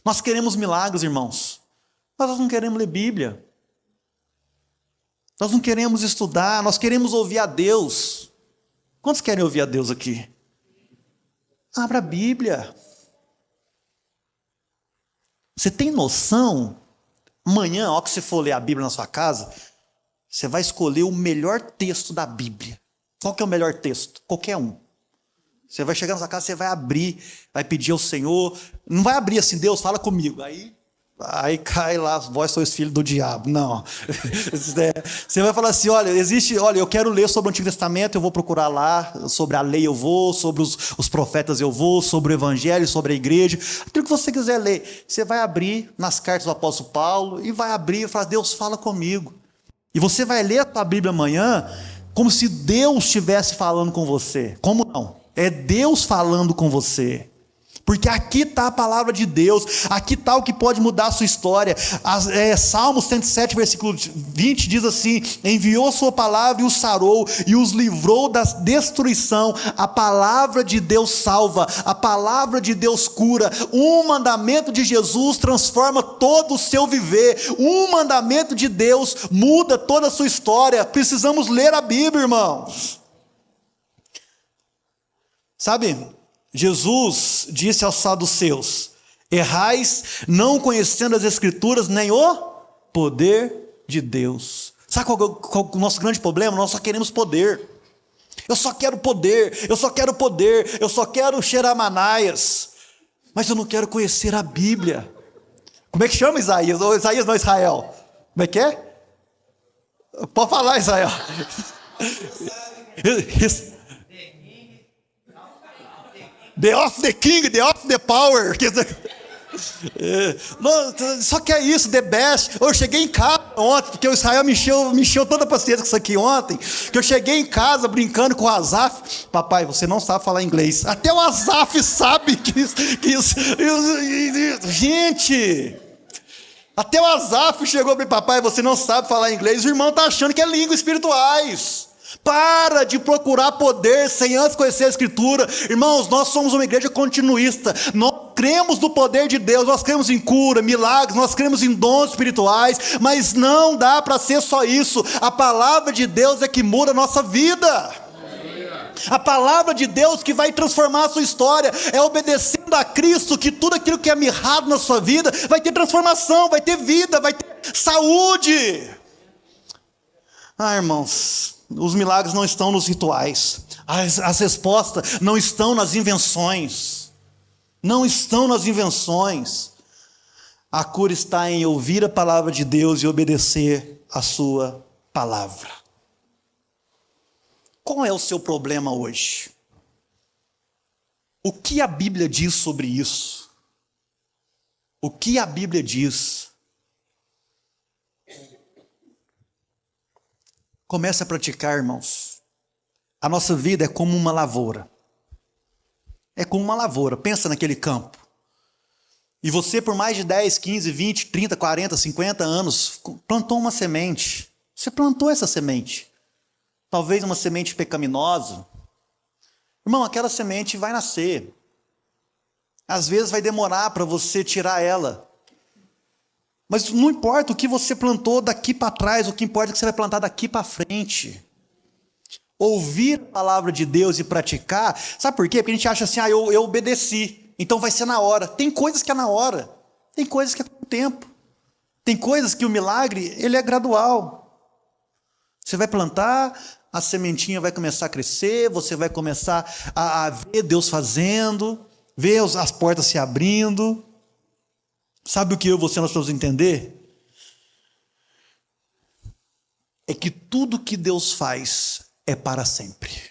Nós queremos milagres, irmãos. Mas nós não queremos ler Bíblia. Nós não queremos estudar, nós queremos ouvir a Deus. Quantos querem ouvir a Deus aqui? Abra a Bíblia. Você tem noção? Amanhã, ao que você for ler a Bíblia na sua casa, você vai escolher o melhor texto da Bíblia. Qual que é o melhor texto? Qualquer um. Você vai chegar na sua casa, você vai abrir, vai pedir ao Senhor. Não vai abrir assim: Deus, fala comigo. Aí cai lá: vós sois filhos do diabo. Não. Você vai falar assim: olha, eu quero ler sobre o Antigo Testamento, eu vou procurar lá, sobre a lei eu vou, sobre os profetas eu vou, sobre o Evangelho, sobre a igreja, aquilo que você quiser ler. Você vai abrir nas cartas do apóstolo Paulo e vai abrir e falar: Deus, fala comigo. E você vai ler a sua Bíblia amanhã como se Deus estivesse falando com você. Como não? É Deus falando com você. Porque aqui está a palavra de Deus, aqui está o que pode mudar a sua história. Salmos 107, versículo 20 diz assim: enviou sua palavra e os sarou, e os livrou da destruição. A palavra de Deus salva, a palavra de Deus cura. Um mandamento de Jesus transforma todo o seu viver. Um mandamento de Deus muda toda a sua história. Precisamos ler a Bíblia, irmãos. Sabe, Jesus disse aos saduceus: errais não conhecendo as Escrituras nem o poder de Deus. Sabe qual é o nosso grande problema? Nós só queremos poder. Eu só quero poder, eu só quero poder, eu só quero cheirar manaias, mas eu não quero conhecer a Bíblia. Como é que chama Isaías? Ou Isaías não, Israel? Como é que é? Pode falar, Israel. The of the king, the of the power. Só que é isso, the best. Eu cheguei em casa ontem, porque o Israel me encheu toda a paciência com isso aqui ontem, que eu cheguei em casa brincando com o Azaf. Papai, você não sabe falar inglês. Até o Azaf sabe que isso. Gente, até o Azaf chegou para mim: papai, você não sabe falar inglês. O irmão está achando que é línguas espirituais. Para de procurar poder sem antes conhecer a Escritura. Irmãos, nós somos uma igreja continuista. Nós cremos no poder de Deus, nós cremos em cura, milagres, nós cremos em dons espirituais, mas não dá para ser só isso. A palavra de Deus é que muda a nossa vida. A palavra de Deus que vai transformar a sua história. É obedecendo a Cristo que tudo aquilo que é mirrado na sua vida vai ter transformação, vai ter vida, vai ter saúde. Ah, irmãos, os milagres não estão nos rituais. As respostas não estão nas invenções. Não estão nas invenções. A cura está em ouvir a palavra de Deus e obedecer a sua palavra. Qual é o seu problema hoje? O que a Bíblia diz sobre isso? O que a Bíblia diz? Comece a praticar, irmãos. A nossa vida é como uma lavoura. É como uma lavoura. Pensa naquele campo. E você, por mais de 10, 15, 20, 30, 40, 50 anos, plantou uma semente. Você plantou essa semente. Talvez uma semente pecaminosa. Irmão, aquela semente vai nascer. Às vezes vai demorar para você tirar ela. Mas não importa o que você plantou daqui para trás, o que importa é que você vai plantar daqui para frente. Ouvir a palavra de Deus e praticar. Sabe por quê? Porque a gente acha assim, eu obedeci. Então vai ser na hora. Tem coisas que é na hora. Tem coisas que é com o tempo. Tem coisas que o milagre, ele é gradual. Você vai plantar, a sementinha vai começar a crescer, você vai começar a ver Deus fazendo, ver as portas se abrindo. Sabe o que eu e você nós precisamos entender? É que tudo que Deus faz é para sempre.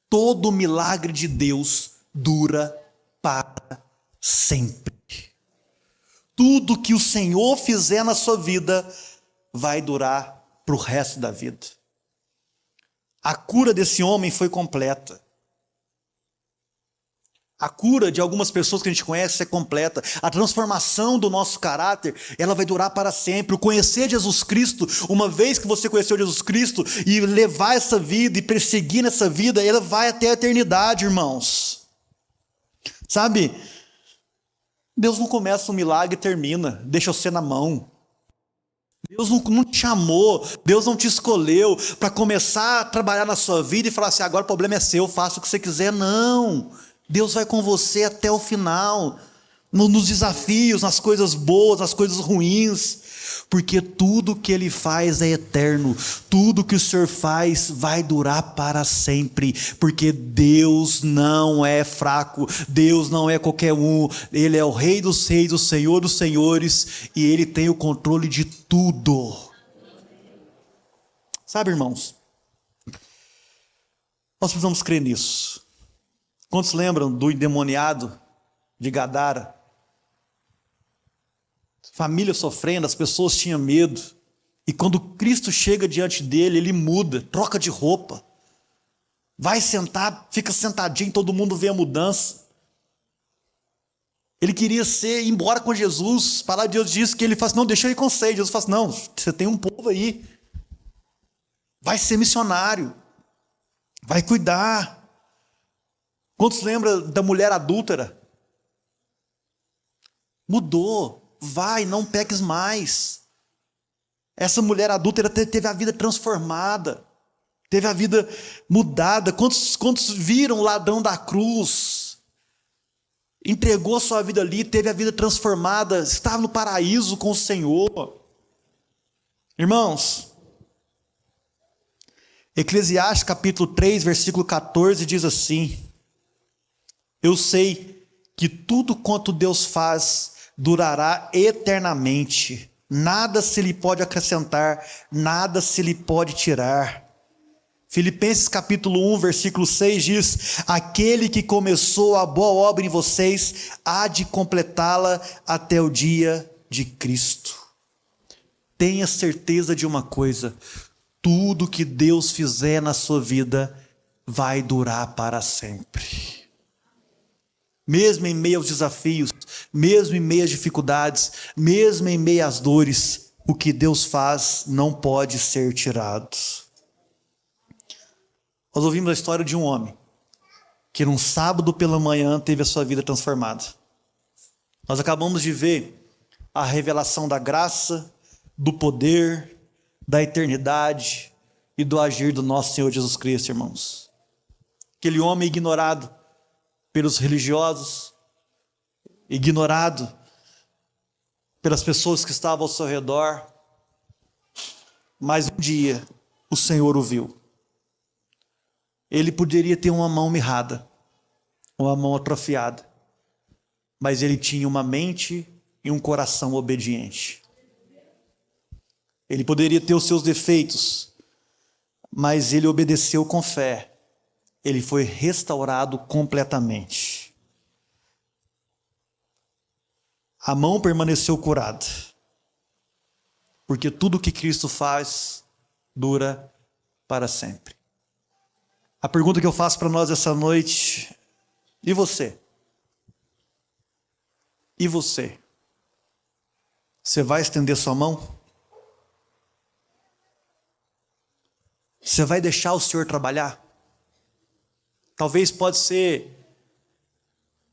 Todo milagre de Deus dura para sempre. Tudo que o Senhor fizer na sua vida vai durar para o resto da vida. A cura desse homem foi completa. A cura de algumas pessoas que a gente conhece é completa. A transformação do nosso caráter, ela vai durar para sempre. O conhecer Jesus Cristo, uma vez que você conheceu Jesus Cristo e levar essa vida e perseguir nessa vida, ela vai até a eternidade, irmãos. Sabe? Deus não começa um milagre e termina, deixa você na mão. Deus não te chamou, Deus não te escolheu para começar a trabalhar na sua vida e falar assim, agora o problema é seu, faça o que você quiser. Não, Deus vai com você até o final, nos desafios, nas coisas boas, nas coisas ruins, porque tudo que Ele faz é eterno, tudo que o Senhor faz vai durar para sempre, porque Deus não é fraco, Deus não é qualquer um, Ele é o Rei dos Reis, o Senhor dos Senhores, e Ele tem o controle de tudo. Sabe, irmãos, nós precisamos crer nisso. Quantos lembram do endemoniado de Gadara? Família sofrendo, as pessoas tinham medo. E quando Cristo chega diante dele, ele muda, troca de roupa. Vai sentar, fica sentadinho, todo mundo vê a mudança. Ele queria ir embora com Jesus. A palavra de Deus diz que ele fala assim, não, deixa eu ir com vocês. Jesus fala assim, não, você tem um povo aí. Vai ser missionário. Vai cuidar. Quantos lembram da mulher adúltera? Mudou, vai, não peques mais. Essa mulher adúltera teve a vida transformada, teve a vida mudada. Quantos viram o ladrão da cruz? Entregou a sua vida ali, teve a vida transformada, estava no paraíso com o Senhor. Irmãos, Eclesiastes capítulo 3, versículo 14 diz assim, eu sei que tudo quanto Deus faz durará eternamente. Nada se lhe pode acrescentar, nada se lhe pode tirar. Filipenses capítulo 1, versículo 6 diz, aquele que começou a boa obra em vocês, há de completá-la até o dia de Cristo. Tenha certeza de uma coisa, tudo que Deus fizer na sua vida, vai durar para sempre. Mesmo em meio aos desafios, mesmo em meio às dificuldades, mesmo em meio às dores, o que Deus faz não pode ser tirado. Nós ouvimos a história de um homem, que num sábado pela manhã teve a sua vida transformada. Nós acabamos de ver a revelação da graça, do poder, da eternidade e do agir do nosso Senhor Jesus Cristo, irmãos. Aquele homem ignorado pelos religiosos, ignorado pelas pessoas que estavam ao seu redor, mas um dia o Senhor o viu. Ele poderia ter uma mão mirrada, uma mão atrofiada, mas ele tinha uma mente e um coração obediente. Ele poderia ter os seus defeitos, mas ele obedeceu com fé. Ele foi restaurado completamente. A mão permaneceu curada, porque tudo que Cristo faz dura para sempre. A pergunta que eu faço para nós essa noite: e você? E você? Você vai estender sua mão? Você vai deixar o Senhor trabalhar? Talvez pode ser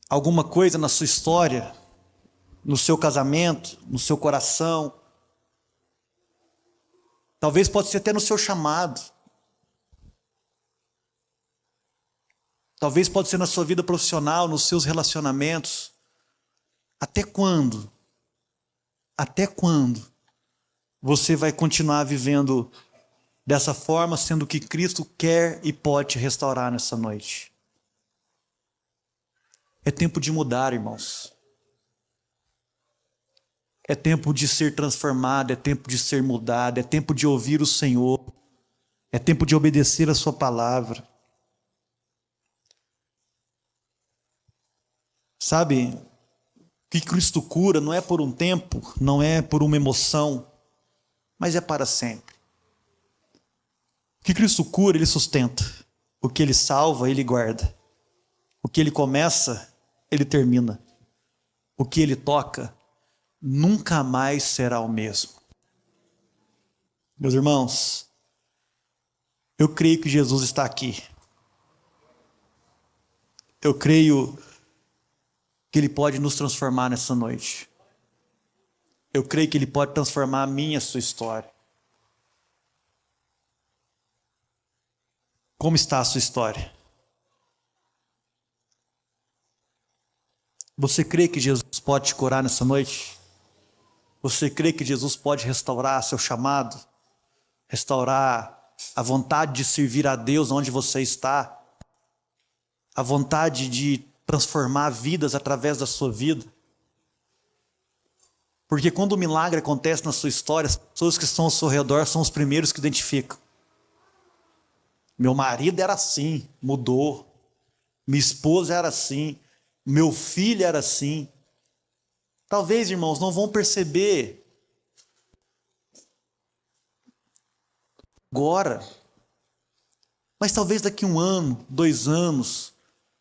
alguma coisa na sua história, no seu casamento, no seu coração. Talvez pode ser até no seu chamado. Talvez pode ser na sua vida profissional, nos seus relacionamentos. Até quando? Até quando você vai continuar vivendo dessa forma, sendo que Cristo quer e pode te restaurar nessa noite? É tempo de mudar, irmãos. É tempo de ser transformado, é tempo de ser mudado, é tempo de ouvir o Senhor, é tempo de obedecer a sua palavra. Sabe, o que Cristo cura não é por um tempo, não é por uma emoção, mas é para sempre. O que Cristo cura, Ele sustenta. O que Ele salva, Ele guarda. O que Ele começa, Ele termina. O que Ele toca, nunca mais será o mesmo. Meus irmãos, eu creio que Jesus está aqui. Eu creio que Ele pode nos transformar nessa noite. Eu creio que Ele pode transformar a minha e a sua história. Como está a sua história? Você crê que Jesus pode te curar nessa noite? Você crê que Jesus pode restaurar seu chamado? Restaurar a vontade de servir a Deus onde você está? A vontade de transformar vidas através da sua vida? Porque quando o milagre acontece na sua história, as pessoas que estão ao seu redor são os primeiros que identificam. Meu marido era assim, mudou. Minha esposa era assim. Meu filho era assim. Talvez, irmãos, não vão perceber agora, mas talvez daqui 1 ano, 2 anos,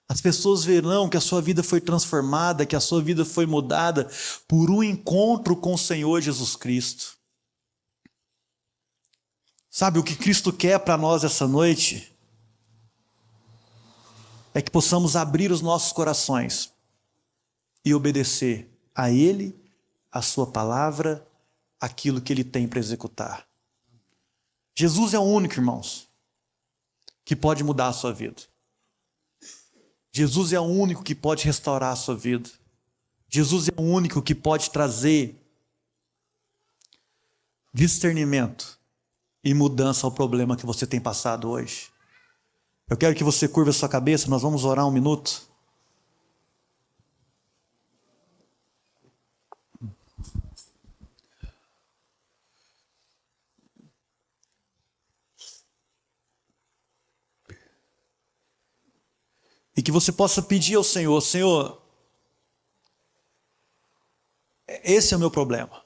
as pessoas verão que a sua vida foi transformada, que a sua vida foi mudada por um encontro com o Senhor Jesus Cristo. Sabe, o que Cristo quer para nós essa noite é que possamos abrir os nossos corações e obedecer a Ele, a sua palavra, aquilo que Ele tem para executar. Jesus é o único, irmãos, que pode mudar a sua vida. Jesus é o único que pode restaurar a sua vida. Jesus é o único que pode trazer discernimento e mudança ao problema que você tem passado hoje. Eu quero que você curva a sua cabeça, nós vamos orar 1 minuto. E que você possa pedir ao Senhor: Senhor, esse é o meu problema.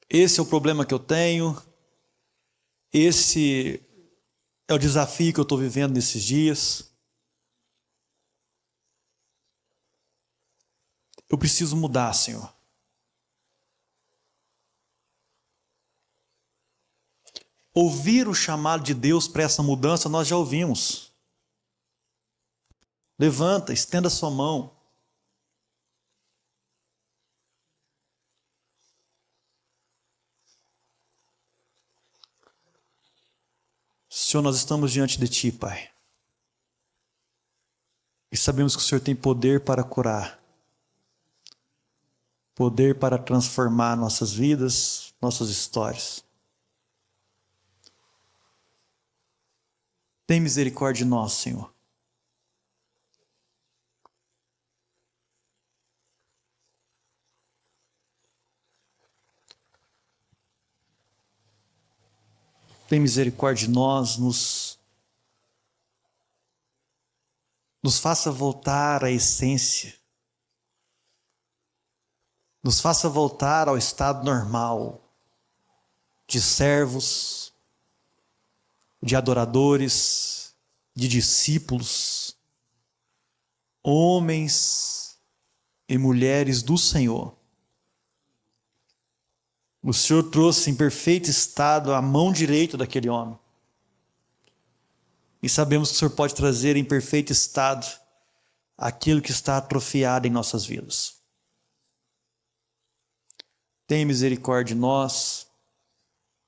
Esse é o problema que eu tenho. Esse é o desafio que eu estou vivendo nesses dias. Eu preciso mudar, Senhor. Ouvir o chamado de Deus para essa mudança, nós já ouvimos. Levanta, estenda sua mão. Senhor, nós estamos diante de Ti, Pai. E sabemos que o Senhor tem poder para curar. Poder para transformar nossas vidas. nossas histórias. Tem misericórdia de nós, Senhor. Tem misericórdia de nós, nos faça voltar à essência, nos faça voltar ao estado normal de servos, de adoradores, de discípulos, homens e mulheres do Senhor. O Senhor trouxe em perfeito estado a mão direita daquele homem. E sabemos que o Senhor pode trazer em perfeito estado aquilo que está atrofiado em nossas vidas. Tem misericórdia de nós,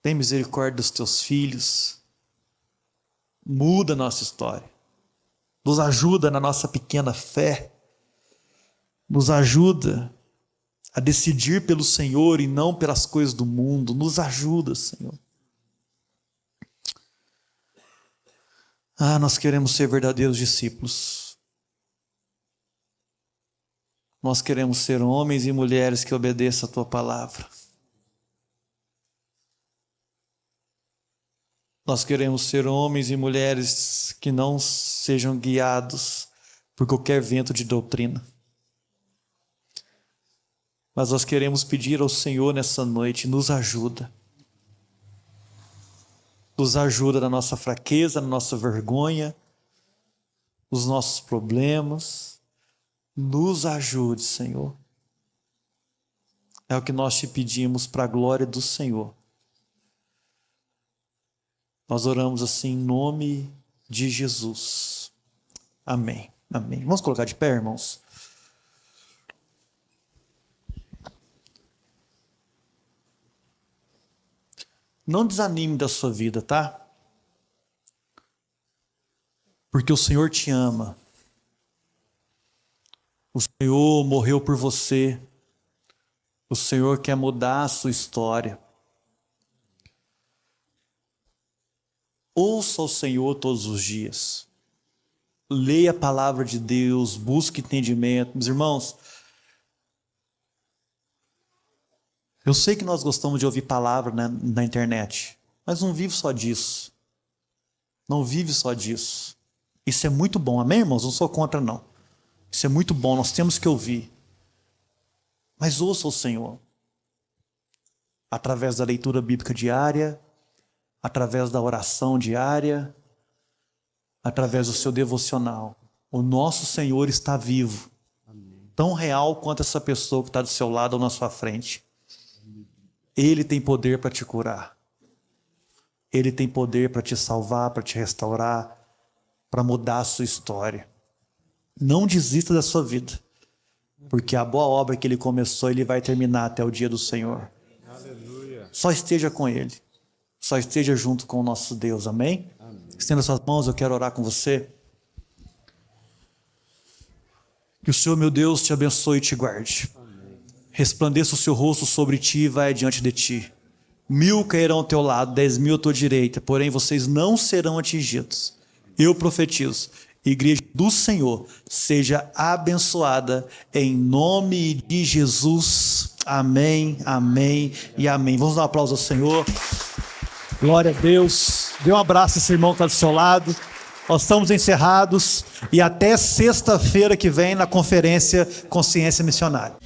tem misericórdia dos teus filhos, muda a nossa história, nos ajuda na nossa pequena fé, nos ajuda a decidir pelo Senhor e não pelas coisas do mundo. Nos ajuda, Senhor. Nós queremos ser verdadeiros discípulos. Nós queremos ser homens e mulheres que obedeçam a Tua palavra. Nós queremos ser homens e mulheres que não sejam guiados por qualquer vento de doutrina. Mas nós queremos pedir ao Senhor nessa noite, nos ajuda. Nos ajuda na nossa fraqueza, na nossa vergonha, nos nossos problemas. Nos ajude, Senhor. É o que nós te pedimos para a glória do Senhor. Nós oramos assim em nome de Jesus. Amém. Amém. Vamos colocar de pé, irmãos? Não desanime da sua vida, tá? Porque o Senhor te ama. O Senhor morreu por você. O Senhor quer mudar a sua história. Ouça o Senhor todos os dias. Leia a palavra de Deus, busque entendimento. Meus irmãos, eu sei que nós gostamos de ouvir palavra na internet, mas não vive só disso. Não vive só disso. Isso é muito bom, amém, irmãos? Não sou contra, não. Isso é muito bom, nós temos que ouvir. Mas ouça o Senhor. Através da leitura bíblica diária, através da oração diária, através do seu devocional. O nosso Senhor está vivo. Tão real quanto essa pessoa que está do seu lado ou na sua frente. Ele tem poder para te curar. Ele tem poder para te salvar, para te restaurar, para mudar a sua história. Não desista da sua vida, porque a boa obra que Ele começou, Ele vai terminar até o dia do Senhor. Aleluia. Só esteja com Ele. Só esteja junto com o nosso Deus. Amém? Amém. Estenda suas mãos, eu quero orar com você. Que o Senhor, meu Deus, te abençoe e te guarde. Resplandeça o seu rosto sobre ti e vai adiante de ti. 1000 cairão ao teu lado, 10.000 à tua direita, porém vocês não serão atingidos. Eu profetizo, igreja do Senhor, seja abençoada em nome de Jesus. Amém, amém e amém. Vamos dar um aplauso ao Senhor. Glória a Deus. Dê um abraço a esse irmão que está do seu lado. Nós estamos encerrados e até sexta-feira que vem na conferência Consciência Missionária.